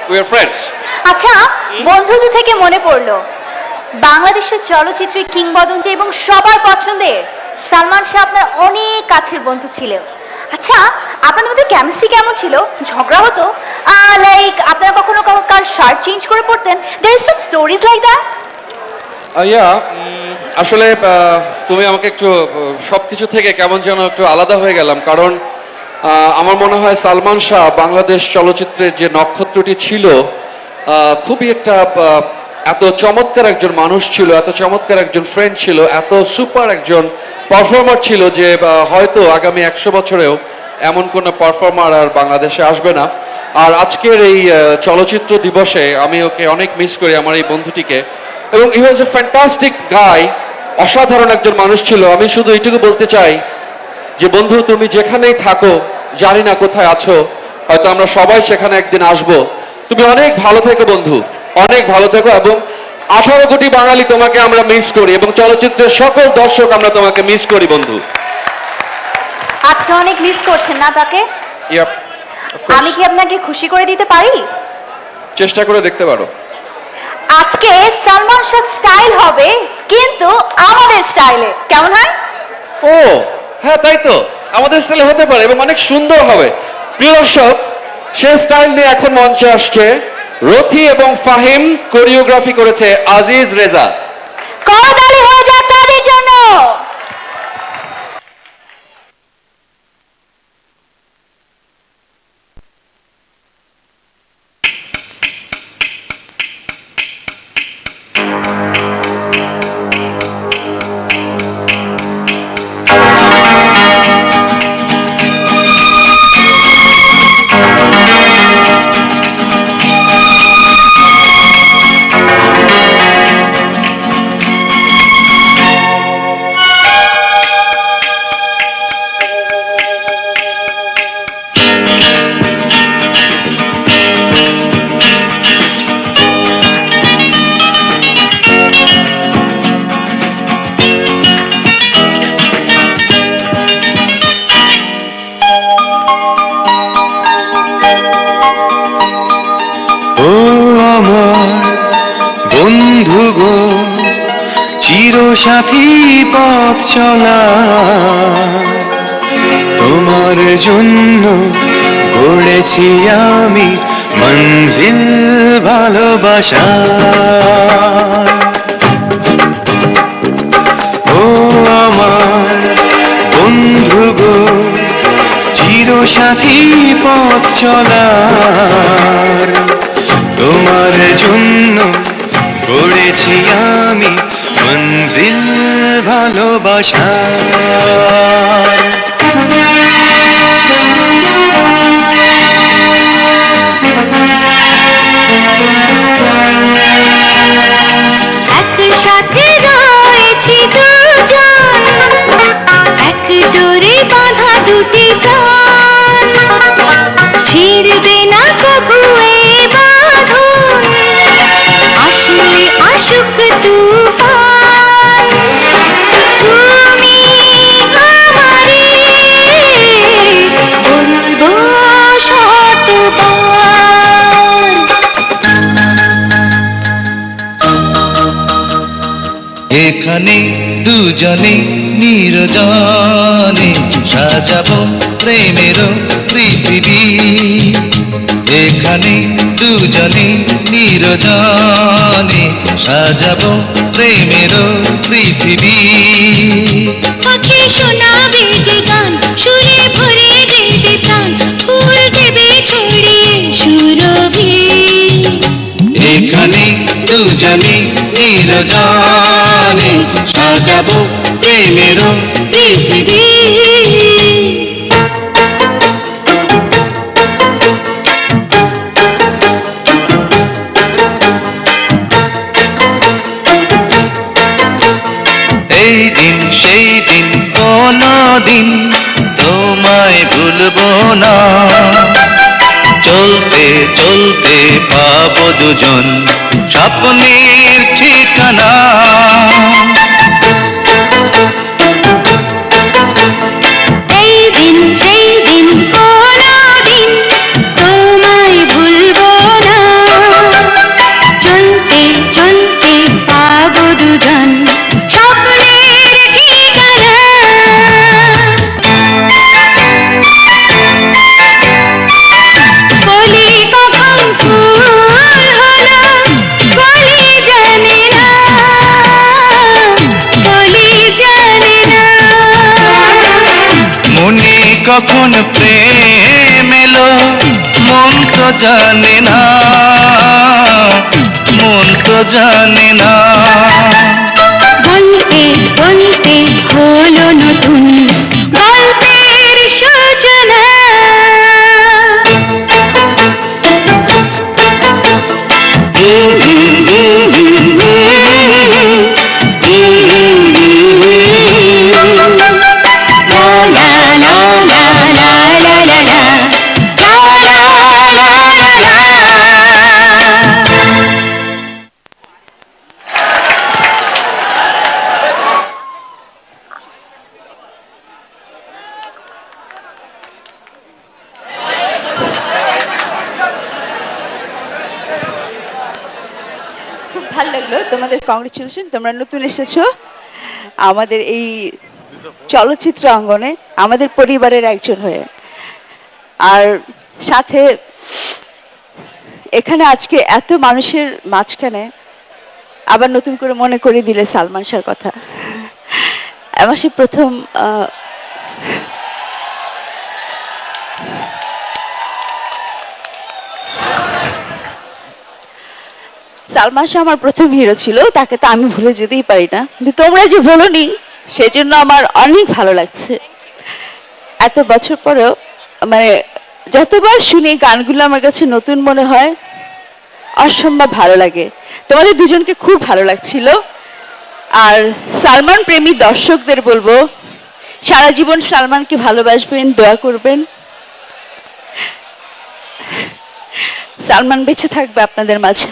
We are friends. আচ্ছা, বন্ধুত্ব থেকে মনে পড়লো বাংলাদেশের চলচ্চিত্রের কিংবদন্তি এবং সবার পছন্দের সালমান শাহ আপনার অনেক কাছের বন্ধু ছিল। আচ্ছা, আপনাদের মধ্যে কেমিস্ট্রি কেমন ছিল? ঝগড়া হতো? লাইক আপনারা কখনো কার শার্ট চেঞ্জ করে পড়তেন? There is some stories like that. Yeah আসলে তুমি আমাকে একটু সবকিছু থেকে কেমন যেন একটু আলাদা হয়ে গেলাম, কারণ আমার মনে হয় সালমান শাহ বাংলাদেশ চলচ্চিত্রের যে নক্ষত্রটি ছিল, খুবই একটা এত চমৎকার একজন মানুষ ছিল, এত চমৎকার একজন ফ্রেন্ড ছিল, এত সুপার একজন পারফর্মার ছিল যে হয়তো আগামী 100 বছরেও এমন কোনো পারফর্মার আর বাংলাদেশে আসবে না। আর আজকের এই চলচ্চিত্র দিবসে আমি ওকে অনেক মিস করি, আমার এই বন্ধুটিকে। এবং হি ওয়াজ এ ফ্যান্টাস্টিক গাই, অসাধারণ একজন মানুষ ছিল। আমি শুধু এইটুকু বলতে চাই যে বন্ধু, তুমি যেখানেই থাকো, জানি না কোথায় আছো, হয়তো আমরা সবাই সেখানে একদিন আসব। তুমি অনেক ভালো থেকো বন্ধু, অনেক ভালো থেকো। এবং 18 কোটি বাঙালি তোমাকে আমরা মিস করি, এবং চলচ্চিত্রের সকল দর্শক আমরা তোমাকে মিস করি বন্ধু। আজকে অনেক মিস করছেন না তাকে? Yep, of course. আমি কি আপনাকে খুশি করে দিতে পারি? চেষ্টা করে দেখতে পারো। আজকে সালমান শাহ স্টাইল হবে, কিন্তু আমাদের স্টাইলে। কেমন হয়? ও হ্যাঁ, তাই তো, আমাদের স্টাইলে হতে পারে এবং অনেক সুন্দর হবে। প্রিয় দর্শক, সে স্টাইল নিয়ে এখন মঞ্চে আসছে রথি এবং ফাহিম, কোরিওগ্রাফি করেছে আজিজ রেজা। করতালি হয়ে যাক তাদের জন্য। বন্ধু গো, চিরসাথী পথ চলা, তোমার জন্য গড়েছি আমি মঞ্জিল ভালোবাসা। ও আমার বন্ধু গো, চিরসাথী পথ চলার, তোমার জন্য গড়েছি আমি মঞ্জিল ভালোবাসা। একসাথে রয়েছি দুজন, এক ডোরে বাঁধা দুটি প্রাণ, ছিড়বে না কবু এ বাঁধন, আসলে আসুক তুফান। তুমি আমারে বলবো শতবার। এখানে দুজনে নির্জনে সাজাবো প্রেমের পৃথিবী। এখানে দুজনে নির্জনে সাজাবো প্রেমের পৃথিবী। পাখি শোনাবে যে গান, সুরে ভরে দেবে প্রাণ, ফুল দেবে ছড়িয়ে সুরভি। এখানে দুজনে নির্জনে সাজাবো প্রেমের পৃথিবী। এই দিন সেই দিন, কোনো দিন তোমায় ভুলবো না। চলতে চলতে পাবো দুজন স্বপ্নের ঠিকানা। এই দিন সেই দিন, কোনো দিন তোমায় ভুলবো না। জানে না, মন তো জানে না। বলতে বলতে হলো নতুন গল্পের সূচনা। খুব ভালো লাগলো, তোমাদের কংগ্রেচুলেশন, তোমরা নতুন এসেছো আমাদের এই চলচ্চিত্র অঙ্গনে আমাদের পরিবারের একজন হয়ে। আর সাথে এখানে আজকে এত মানুষের মাঝখানে আবার নতুন করে মনে করিয়ে দিলে সালমান শাহর কথা। আমার সে প্রথম সালমান শাহ আমার প্রথম হিরো ছিল, তাকে তো আমি ভুলে যেতেই পারি না, কিন্তু তোমরা যে ভুলোনি সেজন্য আমার অনেক ভালো লাগছে। এত বছর পরেও মানে যতবার শুনি গানগুলো আমার কাছে নতুন মনে হয়, অসম্ভব ভালো লাগে। তোমাদের দুজনকে খুব ভালো লাগছিল। আর সালমান প্রেমী দর্শকদের বলবো সারা জীবন সালমানকে ভালোবাসবেন, দোয়া করবেন। সালমান বেঁচে থাকবে আপনাদের মাঝে।